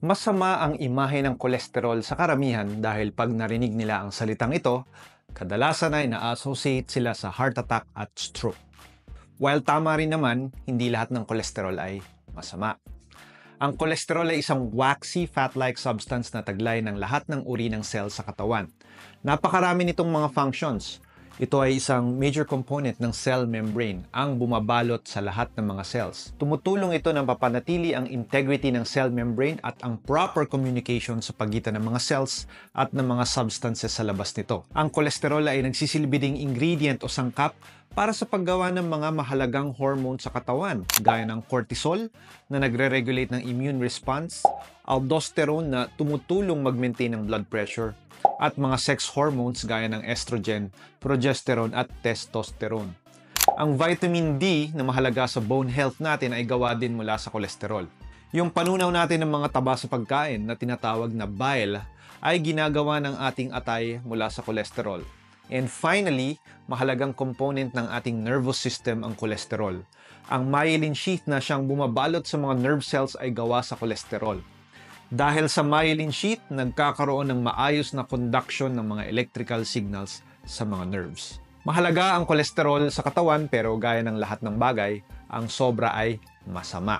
Masama ang imahe ng kolesterol sa karamihan dahil pag narinig nila ang salitang ito, kadalasan ay na-associate sila sa heart attack at stroke. While tama rin naman, hindi lahat ng kolesterol ay masama. Ang kolesterol ay isang waxy fat-like substance na taglay ng lahat ng uri ng cell sa katawan. Napakarami nitong mga functions. Ito ay isang major component ng cell membrane, ang bumabalot sa lahat ng mga cells. Tumutulong ito na mapanatili ang integrity ng cell membrane at ang proper communication sa pagitan ng mga cells at ng mga substances sa labas nito. Ang kolesterol ay nagsisilbi ding ingredient o sangkap para sa paggawa ng mga mahalagang hormone sa katawan, gaya ng cortisol na nagre-regulate ng immune response, aldosterone na tumutulong mag-maintain ng blood pressure, at mga sex hormones gaya ng estrogen, progesterone at testosterone. Ang vitamin D na mahalaga sa bone health natin ay gawa din mula sa kolesterol. Yung panunaw natin ng mga taba sa pagkain na tinatawag na bile ay ginagawa ng ating atay mula sa kolesterol. And finally, mahalagang component ng ating nervous system ang kolesterol. Ang myelin sheath na siyang bumabalot sa mga nerve cells ay gawa sa kolesterol. Dahil sa myelin sheath, nagkakaroon ng maayos na conduction ng mga electrical signals sa mga nerves. Mahalaga ang kolesterol sa katawan pero gaya ng lahat ng bagay, ang sobra ay masama.